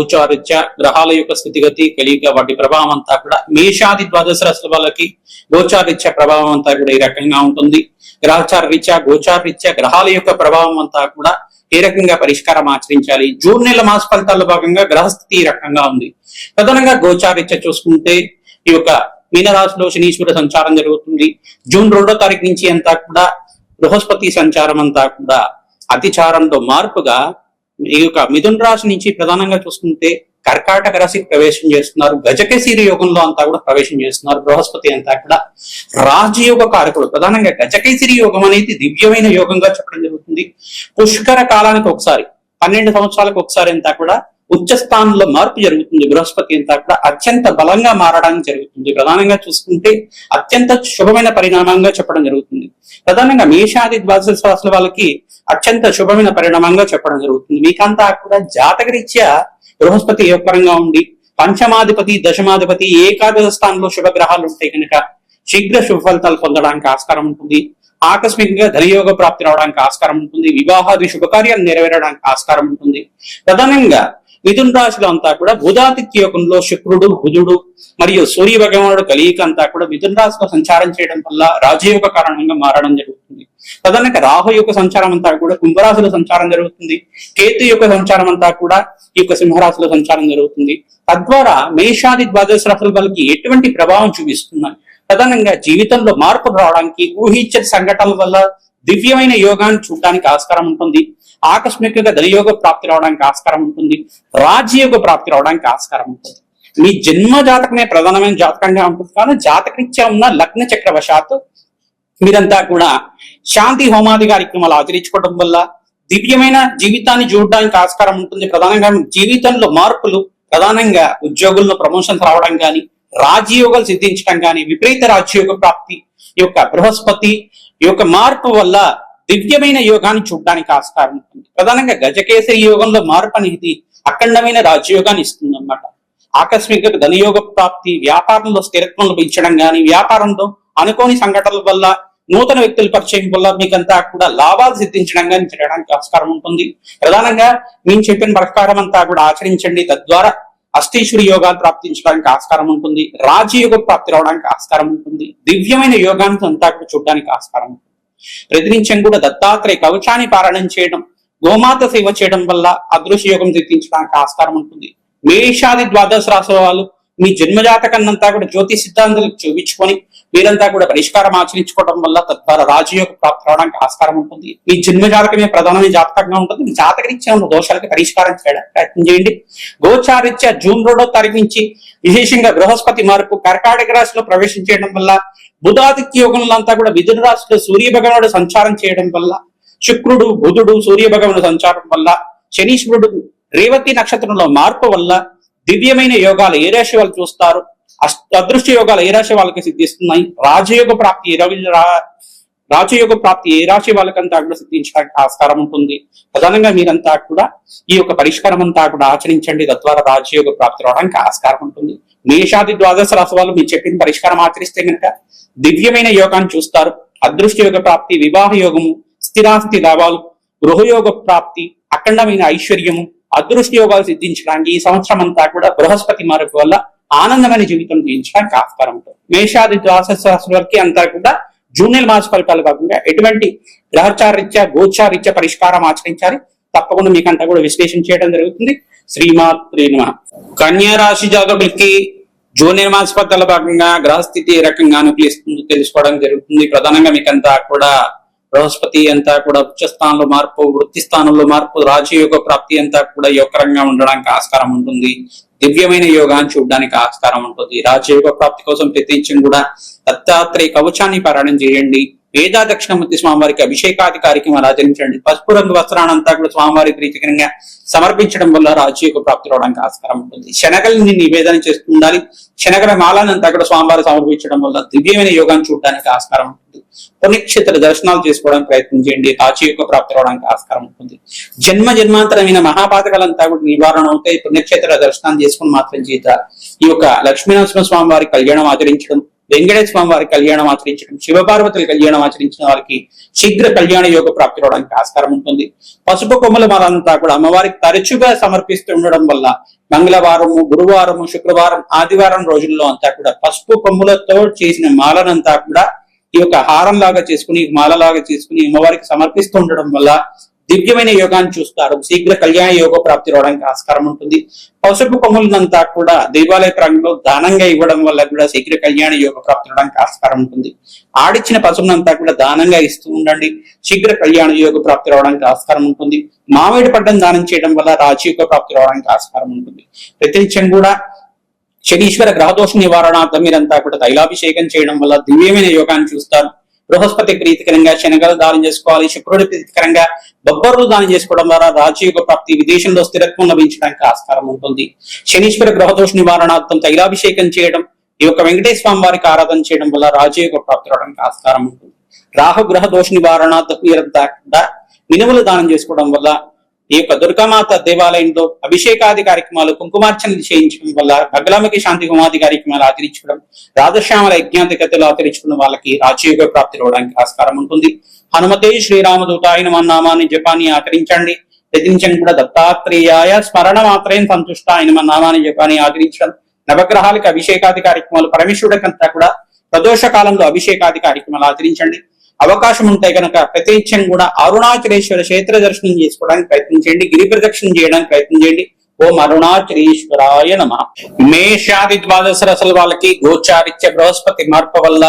గోచారీత్యా గ్రహాల యొక్క స్థితిగతి కలిగిక వాటి ప్రభావం అంతా కూడా మేషాది ద్వాదశ రాశుల వాళ్ళకి గోచారీత్యా ప్రభావం అంతా కూడా ఈ రకంగా ఉంటుంది. గ్రహచార రీత్యా గోచార రీత్యా గ్రహాల యొక్క ప్రభావం అంతా కూడా ఏ రకంగా పరిష్కారం ఆచరించాలి. జూన్ నెల మాస ఫలితాల్లో భాగంగా గ్రహస్థితి ఈ రకంగా ఉంది. ప్రధానంగా గోచారీత్యా చూసుకుంటే ఈ యొక్క మీనరాశిలో శనీశ్వర సంచారం జరుగుతుంది. జూన్ 2వ తారీఖు నుంచి అంతా కూడా బృహస్పతి సంచారం అంతా కూడా అతిచారంలో మార్పుగా ఈ యొక్క మిథున రాశి నుంచి ప్రధానంగా చూసుకుంటే కర్కాటక రాశికి ప్రవేశం చేస్తున్నారు. గజకేసరి యోగంలో అంతా కూడా ప్రవేశం చేస్తున్నారు. బృహస్పతి అంతా కూడా రాజయోగ కారకుడు. ప్రధానంగా గజకేసరి యోగం అనేది దివ్యమైన యోగంగా చెప్పడం జరుగుతుంది. పుష్కర కాలానికి ఒకసారి 12 సంవత్సరాలకు ఒకసారి అంతా కూడా ఉచ్చ స్థానంలో మార్పు జరుగుతుంది. బృహస్పతి అంతా కూడా అత్యంత బలంగా మారడానికి జరుగుతుంది. ప్రధానంగా చూసుకుంటే అత్యంత శుభమైన పరిణామంగా చెప్పడం జరుగుతుంది. ప్రధానంగా మేషాది ద్వాదశ రాశుల వాళ్ళకి అత్యంత శుభమైన పరిణామంగా చెప్పడం జరుగుతుంది. మీకంతా కూడా జాతకరీత్యా బృహస్పతి ఏ పరంగా ఉండి పంచమాధిపతి దశమాధిపతి ఏకాదశ స్థానంలో శుభగ్రహాలు ఉంటాయి కనుక శీఘ్ర శుభ ఫలితాలు పొందడానికి ఆస్కారం ఉంటుంది. ఆకస్మికంగా ధనయోగ ప్రాప్తి రావడానికి ఆస్కారం ఉంటుంది. వివాహాది శుభకార్యాలు నెరవేరడానికి ఆస్కారం ఉంటుంది. ప్రధానంగా మిథున రాశిలో అంతా కూడా బుధాదిత్య యోగంలో శుక్రుడు బుధుడు మరియు సూర్య భగవానుడు కలియిక అంతా కూడా మిథున రాశిలో సంచారం చేయడం వల్ల రాజయోగ కారణంగా మారడం జరుగుతుంది. ప్రధానంగా రాహు యొక్క సంచారం అంతా కూడా కుంభరాశిలో సంచారం జరుగుతుంది. కేతు యొక్క సంచారం అంతా కూడా ఈ యొక్క సింహరాశిలో సంచారం జరుగుతుంది. తద్వారా మేషాది ద్వాదశ రాశుల వాళ్ళకి ఎటువంటి ప్రభావం చూపిస్తున్నాయి. ప్రధానంగా జీవితంలో మార్పు రావడానికి ఊహించని సంఘటనల వల్ల దివ్యమైన యోగాన్ని చూడడానికి ఆస్కారం ఉంటుంది. ఆకస్మికంగా ధనయోగ ప్రాప్తి రావడానికి ఆస్కారం ఉంటుంది. రాజ్యయోగ ప్రాప్తి రావడానికి ఆస్కారం ఉంటుంది. మీ జన్మ జాతకమే ప్రధానమైన జాతకంగా ఉంటుంది. కానీ జాతకరీత్యా ఉన్న లగ్న చక్రవశాత్తు మీరంతా కూడా శాంతి హోమాది కార్యక్రమాలు ఆచరించుకోవడం వల్ల దివ్యమైన జీవితాన్ని చూడడానికి ఆస్కారం ఉంటుంది. ప్రధానంగా జీవితంలో మార్పులు, ప్రధానంగా ఉద్యోగుల్లో ప్రమోషన్స్ రావడం కానీ, రాజ్యయోగాలు సిద్ధించడం కానీ, విపరీత రాజ్యయోగ ప్రాప్తి ఈ యొక్క బృహస్పతి ఈ యొక్క మార్పు వల్ల దివ్యమైన యోగాన్ని చూడడానికి ఆస్కారం ఉంటుంది. ప్రధానంగా గజకేసరి యోగంలో మార్పు అనేది అఖండమైన రాజ్యయోగాన్ని ఇస్తుంది అన్నమాట. ఆకస్మిక ధనయోగ ప్రాప్తి, వ్యాపారంలో స్థిరత్వం లభించడం కానీ, వ్యాపారంలో అనుకోని సంఘటనల వల్ల నూతన వ్యక్తుల పరిచయం వల్ల మీకంతా కూడా లాభాలు సిద్ధించడం కానీ చేయడానికి ఆస్కారం ఉంటుంది. ప్రధానంగా మేము చెప్పిన ప్రకారం అంతా కూడా ఆచరించండి. తద్వారా అష్టేశ్వరి యోగాలు ప్రాప్తించడానికి ఆస్కారం ఉంటుంది. రాజయోగ ప్రాప్తి రావడానికి ఆస్కారం ఉంటుంది. దివ్యమైన యోగాన్ని అంతా కూడా చూడడానికి ఆస్కారం ఉంటుంది. ప్రతినిత్యం కూడా దత్తాత్రేయ కవచాన్ని పారాయణం చేయడం, గోమాత సేవ చేయడం వల్ల అదృశ్య యోగం సిద్ధించడానికి ఆస్కారం ఉంటుంది. మేషాది ద్వాదశ రాశుల వాళ్ళు మీ జన్మజాతకాన్నంతా కూడా జ్యోతి సిద్ధాంతాలకు చూపించుకొని మీరంతా కూడా పరిష్కారం ఆచరించుకోవడం వల్ల తద్వారా రాజయోగ ప్రాప్తి రావడానికి ఆస్కారం ఉంటుంది. మీ జన్మజాతకమే ప్రధానమైన జాతకంగా ఉంటుంది. మీ జాతకరీత్యా ఉన్న దోషాలకు పరిష్కారం చేయడానికి ప్రయత్నం చేయండి. గోచారీత్యా జూన్ 2వ తారీఖు నుంచి విశేషంగా బృహస్పతి మార్పు కర్కాటక రాశిలో ప్రవేశం చేయడం వల్ల, బుధాదిత్య యోగంలో అంతా కూడా మిథున రాశిలో సూర్య భగవానుడు సంచారం చేయడం వల్ల, శుక్రుడు బుధుడు సూర్య భగవానుడు సంచారం వల్ల, శనీశ్వరుడు రేవతి నక్షత్రంలో మార్పు వల్ల దివ్యమైన యోగాలు ఏ రాశి వాళ్ళు చూస్తారు, అదృష్ట యోగాలు ఏ రాశి వాళ్ళకి సిద్ధిస్తున్నాయి, రాజయోగ ప్రాప్తి ఏ రాశి వాళ్ళకంతా కూడా సిద్ధించడానికి ఆస్కారం ఉంటుంది. ప్రధానంగా మీరంతా కూడా ఈ యొక్క పరిష్కారం అంతా కూడా ఆచరించండి. తద్వారా రాజయోగ ప్రాప్తి రావడానికి ఆస్కారం ఉంటుంది. మేషాది ద్వాదశ రాశి వాళ్ళు మీరు చెప్పిన పరిష్కారం ఆచరిస్తే కనుక దివ్యమైన యోగాన్ని చూస్తారు. అదృష్ట యోగ ప్రాప్తి, వివాహ యోగము, స్థిరాస్తి లాభాలు, గృహయోగ ప్రాప్తి, అఖండమైన ఐశ్వర్యము, అదృష్ట యోగాలు సిద్ధించడానికి ఈ సంవత్సరం అంతా కూడా బృహస్పతి మార్పు వల్ల ఆనందమైన జీవితం జీవించడానికి ఆస్కారం ఉంటుంది. మేషాది ద్వాదశ రాశుల వరకు అంతా కూడా జూన్ నెల మాస ఫలితాలు కాకుండా ఎటువంటి గ్రహచారీత్యా గోచారీత్యా పరిష్కారం ఆచరించాలి. తప్పకుండా మీకంతా కూడా విశ్లేషణ చేయడం జరుగుతుంది. శ్రీమాత్రే నమః. కన్యా రాశి జాతకులకి జూన్ నెల మాస ఫలితాల భాగంగా గ్రహస్థితి ఏ రకంగా అనుకూలిస్తుందో తెలుసుకోవడం జరుగుతుంది. ప్రధానంగా మీకంతా కూడా బృహస్పతి అంతా కూడా ఉచ్చ స్థానంలో మార్పు, వృత్తి స్థానంలో మార్పు, రాజయోగ ప్రాప్తి అంతా కూడా యోగకరంగా ఉండడానికి ఆస్కారం ఉంటుంది. దివ్యమైన యోగాన్ని చూడడానికి ఆస్కారం ఉంటుంది. రాజయోగ ప్రాప్తి కోసం ప్రత్యేకించి కూడా దత్తాత్రేయ కవచాన్ని పారాయణం చేయండి. వేదా దక్షిణమూర్తి స్వామివారికి అభిషేకాది కార్యక్రమాలు ఆచరించండి. పసుపు రంగు వస్త్రానంతా కూడా స్వామివారికి ప్రీతికరంగా సమర్పించడం వల్ల రాజయోగ ప్రాప్తి రావడానికి ఆస్కారం ఉంటుంది. శనగల్ని నివేదన చేస్తూ ఉండాలి. శనగల మాలానంతా కూడా స్వామివారికి సమర్పించడం వల్ల దివ్యమైన యోగాన్ని చూడడానికి ఆస్కారం ఉంటుంది. పుణ్యక్షేత్ర దర్శనాలు చేసుకోవడానికి ప్రయత్నం చేయండి. రాజయోగ ప్రాప్తి రావడానికి ఆస్కారం ఉంటుంది. జన్మాంతరమైన మహాపాతకాలంతా కూడా నివారణ అవుతాయి. పుణ్యక్షేత్ర దర్శనం చేసుకుని మాత్రం చేత ఈ యొక్క లక్ష్మీనరసింహ స్వామి వారి కళ్యాణం ఆచరించడం, వెంకటేశ్వర స్వామి వారి కళ్యాణం ఆచరించడం, శివపార్వతుల కళ్యాణం ఆచరించిన వారికి శీఘ్ర కళ్యాణ యోగ ప్రాప్తి రావడానికి ఆస్కారం ఉంటుంది. పసుపు కొమ్మల మాలంతా కూడా అమ్మవారికి తరచుగా సమర్పిస్తూ ఉండడం వల్ల మంగళవారము, గురువారము, శుక్రవారం, ఆదివారం రోజుల్లో అంతా కూడా పసుపు కొమ్ములతో చేసిన మాలనంతా కూడా ఈ యొక్క హారం లాగా చేసుకుని, మాలలాగా చేసుకుని అమ్మవారికి సమర్పిస్తూ ఉండడం వల్ల దివ్యమైన యోగాన్ని చూస్తారు. శీఘ్ర కళ్యాణ యోగ ప్రాప్తి రావడానికి ఆస్కారం ఉంటుంది. పసుపు కొమ్ములంతా కూడా దేవాలయ ప్రాంగంలో దానంగా ఇవ్వడం వల్ల కూడా శీఘ్ర కళ్యాణ యోగ ప్రాప్తి రావడానికి ఆస్కారం ఉంటుంది. ఆడిచ్చిన పసుపునంతా కూడా దానంగా ఇస్తూ ఉండండి, శీఘ్ర కళ్యాణ యోగ ప్రాప్తి రావడానికి ఆస్కారం ఉంటుంది. మామిడి పడ్డం దానం చేయడం వల్ల రాజయోగ ప్రాప్తి రావడానికి ఆస్కారం ఉంటుంది. ప్రతినిత్యం కూడా శనీశ్వర గ్రహదోష నివారణార్థం మీరంతా కూడా తైలాభిషేకం చేయడం వల్ల దివ్యమైన యోగాన్ని చూస్తారు. బృహస్పతి ప్రీతికరంగా శనగలు దానం చేసుకోవాలి. శుక్రుడి ప్రీతికరంగా బొబ్బర్లు దానం చేసుకోవడం ద్వారా రాజయోగ ప్రాప్తి, విదేశంలో స్థిరత్వం లభించడానికి ఆస్కారం ఉంటుంది. శనీశ్వర గ్రహదోష నివారణార్థం తైలాభిషేకం చేయడం, ఈ యొక్క వెంకటేశ్వర స్వామి వారికి ఆరాధన చేయడం వల్ల రాజయోగ ప్రాప్తి రావడానికి ఆస్కారం ఉంటుంది. రాహు గ్రహ దోష నివారణార్థం మీరంతా కూడా మినుములు దానం చేసుకోవడం వల్ల, ఈ యొక్క దుర్గామాత దేవాలయంలో అభిషేకాది కార్యక్రమాలు, కుంకుమార్చనలు చేయించడం వల్ల, భగలామకి శాంతి హోమాది కార్యక్రమాలు ఆచరించడం, రాధశ్యామల యజ్ఞాధికతలు ఆచరించుకున్న వాళ్ళకి రాజయోగ ప్రాప్తి రావడానికి ఆస్కారం ఉంటుంది. హనుమతే శ్రీరామదూతాయ నమః నామాన్ని జపాన్ని ఆచరించండి. ప్రతినిత్యం కూడా దత్తాత్రేయాయ స్మరణ మాత్రం సంతుష్టాయ నమః నామాన్ని జపాన్ని ఆచరించడం, నవగ్రహాలకు అభిషేకాది కార్యక్రమాలు, పరమేశ్వరుడికంతా కూడా ప్రదోష కాలంలో అభిషేకాది కార్యక్రమాలు ఆచరించండి. అవకాశం ఉంటే కనుక ప్రతినిత్యం కూడా అరుణాచలేశ్వర క్షేత్ర దర్శనం చేసుకోవడానికి ప్రయత్నించండి, గిరి ప్రదక్షిణ చేయడానికి ప్రయత్నం చేయండి. ఓం అరుణాచలేశ్వరాయ నమః. మేషాది ద్వాదశ రాశుల వాళ్ళకి గోచారిత్య బృహస్పతి మార్పు వల్ల,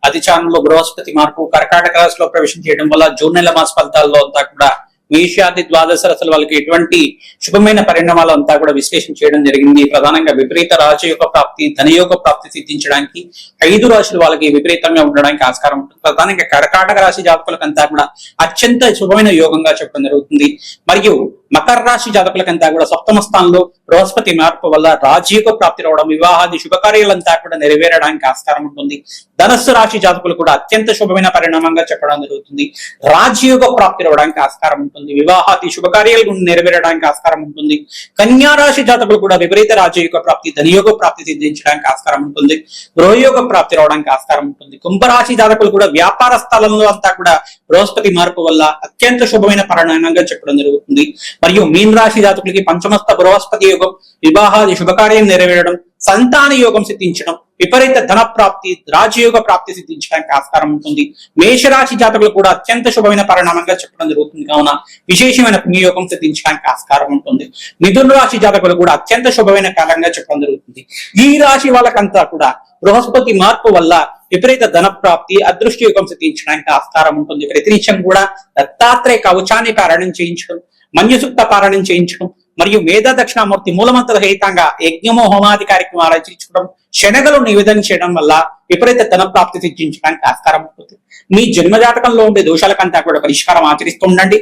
అధిచారంలో బృహస్పతి మార్పు కర్కాటక రాశిలో ప్రవేశం చేయడం వల్ల జూన్ నెల మాస ఫలితాల్లో అంతా కూడా మేషాది ద్వాదశ రాశుల వాళ్ళకి ఎటువంటి శుభమైన పరిణామాలు అంతా కూడా విశ్లేషణ చేయడం జరిగింది. ప్రధానంగా విపరీత రాజయోగ ప్రాప్తి, ధనయోగ ప్రాప్తి సిద్ధించడానికి 5 రాశుల వాళ్ళకి విపరీతంగా ఉండడానికి ఆస్కారం ఉంటుంది. ప్రధానంగా కర్కాటక రాశి జాతకులకంతా కూడా అత్యంత శుభమైన యోగంగా చెప్పడం జరుగుతుంది. మరియు మకర రాశి జాతకులకంతా కూడా సప్తమ స్థానంలో బృహస్పతి మార్పు వల్ల రాజయోగ ప్రాప్తి రావడం, వివాహాది శుభకార్యాలంతా కూడా నెరవేరడానికి ఆస్కారం ఉంటుంది. ధనస్సు రాశి జాతకులు కూడా అత్యంత శుభమైన పరిణామంగా చెప్పడం జరుగుతుంది. రాజయోగ ప్రాప్తి రావడానికి ఆస్కారం ఉంటుంది. వివాహాది శుభకార్యాలు నెరవేరడానికి ఆస్కారం ఉంటుంది. కన్యా రాశి జాతకులు కూడా విపరీత రాజయోగ ప్రాప్తి, ధనయోగ ప్రాప్తి సిద్ధించడానికి ఆస్కారం ఉంటుంది. గృహయోగ ప్రాప్తి రావడానికి ఆస్కారం ఉంటుంది. కుంభరాశి జాతకులు కూడా వ్యాపార స్థలంలో అంతా కూడా బృహస్పతి మార్పు వల్ల అత్యంత శుభమైన పరిణామంగా చెప్పడం జరుగుతుంది. మరియు మీన రాశి జాతకులకి పంచమస్థ బృహస్పతి యోగం, వివాహాది శుభకార్యం నెరవేరడం, సంతాన యోగం సిద్ధించడం, విపరీత ధన ప్రాప్తి, రాజయోగ ప్రాప్తి సిద్ధించడానికి ఆస్కారం ఉంటుంది. మేషరాశి జాతకులు కూడా అత్యంత శుభమైన పరిణామంగా చెప్పడం జరుగుతుంది. కావున విశేషమైన పుణ్యయోగం సిద్ధించడానికి ఆస్కారం ఉంటుంది. మిథున రాశి జాతకులు కూడా అత్యంత శుభమైన కాలంగా చెప్పడం జరుగుతుంది. ఈ రాశి వాళ్ళకంతా కూడా బృహస్పతి మార్పు వల్ల విపరీత ధన ప్రాప్తి, అదృష్ట యోగం సిద్ధించడానికి ఆస్కారం ఉంటుంది. ప్రతినిత్యం కూడా దత్తాత్రేయ కవచాన్ని పారాయణం చేయించడం, మన్యసూక్త పారాయణం చేయించడం, మరియు మేధా దక్షిణామూర్తి మూలమంత్ర రహితంగా యజ్ఞము హోమాది కార్యక్రమాలు ఆచరించడం, శనగలు నివేదన చేయడం వల్ల విపరీత ధన ప్రాప్తి సిద్ధించడానికి ఆస్కారం ఉంటుంది. మీ జన్మజాతకంలో ఉండే దోషాలకంతా కూడా పరిష్కారం ఆచరిస్తూ ఉండండి.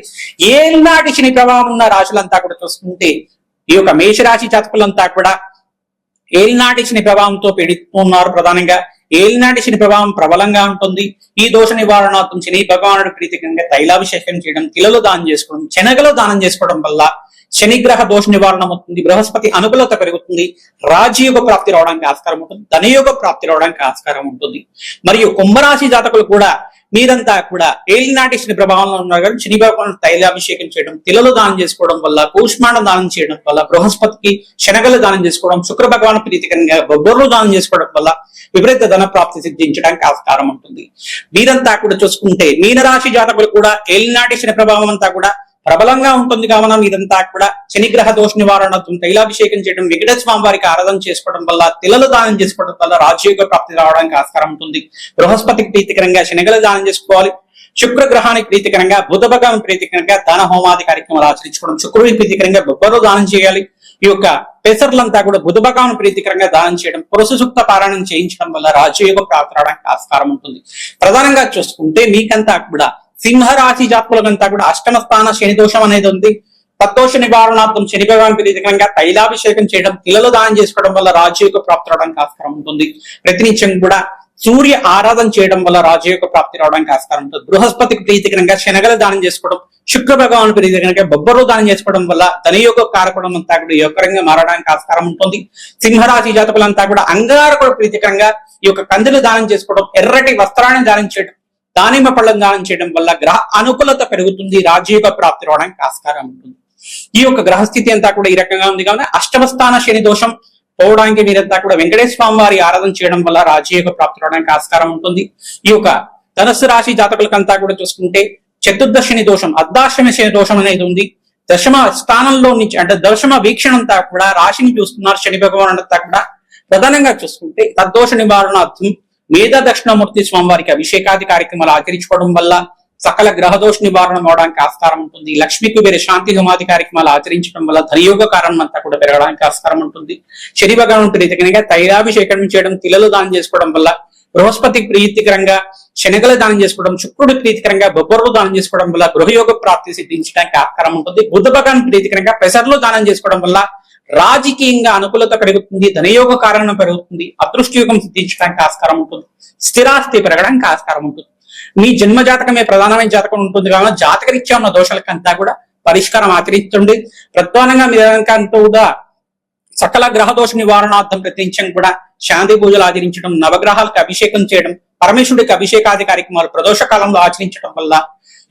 ఏనాటి శని ప్రభావం ఉన్న రాశులంతా కూడా చూసుకుంటే ఈ యొక్క మేషరాశి జాతకులంతా కూడా ఏలినాటి శని ప్రభావంతో పీడిస్తున్నారు. ప్రధానంగా ఏలినాటి శని ప్రభావం ప్రబలంగా ఉంటుంది. ఈ దోష నివారణార్థం శని భగవానుడు ప్రీతికంగా తైలాభిషేకం చేయడం, తిలలు దానం చేసుకోవడం, శనగలు దానం చేసుకోవడం వల్ల శనిగ్రహ దోష నివారణ అవుతుంది. బృహస్పతి అనుకూలత పెరుగుతుంది. రాజయోగ ప్రాప్తి రావడానికి ఆస్కారం ఉంటుంది. ధనయోగ ప్రాప్తి రావడానికి ఆస్కారం ఉంటుంది. మరియు కుంభరాశి జాతకులు కూడా మీరంతా కూడా ఏలినాటి శని ప్రభావంలో ఉన్నారు కానీ శని భగవాను తైలాభిషేకం చేయడం, తిలలు దానం చేసుకోవడం వల్ల, కూష్మాండం దానం చేయడం వల్ల, బృహస్పతికి శనగలు దానం చేసుకోవడం, శుక్ర భగవాను ప్రీతికరంగా బొబ్బర్లు దానం చేసుకోవడం వల్ల విపరీత ధన ప్రాప్తి సిద్ధించడానికి ఆస్కారం ఉంటుంది. వీరంతా కూడా చూసుకుంటే మీనరాశి జాతకులు కూడా ఏలినాటి శని ప్రభావం అంతా కూడా ప్రబలంగా ఉంటుంది. కావున మీరంతా కూడా శనిగ్రహ దోష నివారణ తైలాభిషేకం చేయడం, వెంకటేశ్వర స్వామి వారికి ఆరాధన చేసుకోవడం వల్ల, తిలలు దానం చేసుకోవడం వల్ల రాజయోగ ప్రాప్తి రావడానికి ఆస్కారం ఉంటుంది. బృహస్పతికి ప్రీతికరంగా శనగలు దానం చేసుకోవాలి. శుక్రగ్రహానికి ప్రీతికరంగా, బుధ భగవాన్ ప్రీతికరంగా దాన హోమాది కార్యక్రమాలు ఆచరించుకోవడం, శుక్రుడికి ప్రీతికరంగా బొబ్బరు దానం చేయాలి. ఈ యొక్క పెసర్లంతా కూడా బుధ భగవాన్ ప్రీతికరంగా దానం చేయడం, పురుష సూక్త పారాయణం చేయించడం వల్ల రాజయోగ ప్రాప్తి రావడానికి ఆస్కారం ఉంటుంది. ప్రధానంగా చూసుకుంటే మీకంతా కూడా సింహరాశి జాతకులంతా కూడా అష్టమ స్థాన శని దోషం అనేది ఉంది. తద్దోష నివారణార్థం శని భగవాన్ ప్రీతికరంగా తైలాభిషేకం చేయడం, తిలలు దానం చేసుకోవడం వల్ల రాజయోగ ప్రాప్తి రావడానికి ఆస్కారం ఉంటుంది. ప్రతినిత్యం కూడా సూర్య ఆరాధన చేయడం వల్ల రాజయోగ ప్రాప్తి రావడానికి ఆస్కారం ఉంటుంది. బృహస్పతికి ప్రీతికరంగా శనగలు దానం చేసుకోవడం, శుక్ర భగవాను ప్రీతికరంగా బొబ్బరు దానం చేసుకోవడం వల్ల ధనయోగ కారకుడం అంతా కూడా యోగకరంగా మారడానికి ఆస్కారం ఉంటుంది. సింహరాశి జాతకులంతా కూడా అంగారకుడు ప్రీతికరంగా ఈ యొక్క కందులు దానం చేసుకోవడం, ఎర్రటి వస్త్రాన్ని దానం చేయడం, దానిమ్మ పళ్ళను దానం చేయడం వల్ల గ్రహ అనుకూలత పెరుగుతుంది, రాజయోగ ప్రాప్తి రావడానికి ఆస్కారం ఉంటుంది. ఈ యొక్క గ్రహస్థితి అంతా కూడా ఈ రకంగా ఉంది కావున అష్టమ స్థాన శని దోషం పోవడానికి మీరంతా కూడా వెంకటేశ్వర స్వామి వారి ఆరాధన చేయడం వల్ల రాజయోగ ప్రాప్తి రావడానికి ఆస్కారం ఉంటుంది. ఈ యొక్క ధనుస్సు రాశి జాతకులకంతా కూడా చూసుకుంటే చతుర్దశ శని దోషం, అర్ధాష్టమ శని దోషం అనేది ఉంది. దశమ స్థానంలో నుంచి అంటే దశమ వీక్షణ అంతా కూడా రాశిని చూస్తున్నారు శని భగవాన్ అంతా కూడా. ప్రధానంగా చూసుకుంటే తద్దోష నివారణార్థం మేధా దక్షిణామూర్తి స్వామి వారికి అభిషేకాది కార్యక్రమాలు ఆచరించుకోవడం వల్ల సకల గ్రహదోష నివారణ అవడానికి ఆస్కారం ఉంటుంది. లక్ష్మీ కుబేర శాంతి హోమాది కార్యక్రమాలు ఆచరించడం వల్ల ధనయోగ కారణం అంతా కూడా పెరగడానికి ఆస్కారం ఉంటుంది. శని భగవాన్ ప్రీతికరంగా తైలాభిషేకం చేయడం, తిలలు దానం చేసుకోవడం వల్ల, బృహస్పతికి ప్రీతికరంగా శనగలు దానం చేసుకోవడం, శుక్రుడి ప్రీతికరంగా బొబ్బర్లు దానం చేసుకోవడం వల్ల గృహయోగ ప్రాప్తి సిద్ధించడానికి ఆస్కారం ఉంటుంది. బుధ భగవాన్ ప్రీతికరంగా పెసర్లు దానం చేసుకోవడం వల్ల రాజకీయంగా అనుకూలత పెరుగుతుంది, ధనయోగ కారణం పెరుగుతుంది, అదృష్ట యోగం సిద్ధించడానికి ఆస్కారం ఉంటుంది, స్థిరాస్తి పెరగడానికి ఆస్కారం ఉంటుంది. మీ జన్మ జాతకమే ప్రధానమైన జాతకం ఉంటుంది కావున జాతకరీత్యా ఉన్న దోషాలకంతా కూడా పరిష్కారం ఆచరిస్తుంది. ప్రధానంగా మీ అంతా కూడా సకల గ్రహ దోష నివారణార్థం ప్రత్యేకం కూడా శాంతి పూజలు ఆచరించడం, నవగ్రహాలకు అభిషేకం చేయడం, పరమేశ్వరుడికి అభిషేకాది కార్యక్రమాలు ప్రదోష కాలంలో ఆచరించడం వల్ల,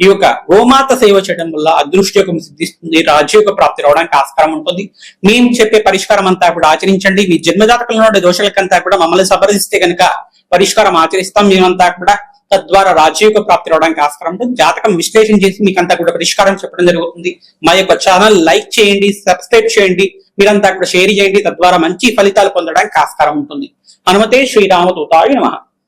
ఈ యొక్క గోమాత సేవ చేయడం వల్ల అదృష్టయోగం సిద్ధిస్తుంది, రాజయోగ ప్రాప్తి రావడానికి ఆస్కారం ఉంటుంది. మేము చెప్పే పరిష్కారం అంతా కూడా ఆచరించండి. మీ జన్మజాతకంలో ఉండే దోషాలకంతా కూడా మమ్మల్ని సంప్రదిస్తే కనుక పరిష్కారం ఆచరిస్తాం మేమంతా కూడా. తద్వారా రాజయోగ ప్రాప్తి రావడానికి ఆస్కారం ఉంటుంది. జాతకం విశ్లేషణ చేసి మీకంతా కూడా పరిష్కారం చెప్పడం జరుగుతుంది. మా యొక్క ఛానల్ లైక్ చేయండి, సబ్స్క్రైబ్ చేయండి, మీరంతా కూడా షేర్ చేయండి. తద్వారా మంచి ఫలితాలు పొందడానికి ఆస్కారం ఉంటుంది. హనుమతే శ్రీరామదూతాయ నమః.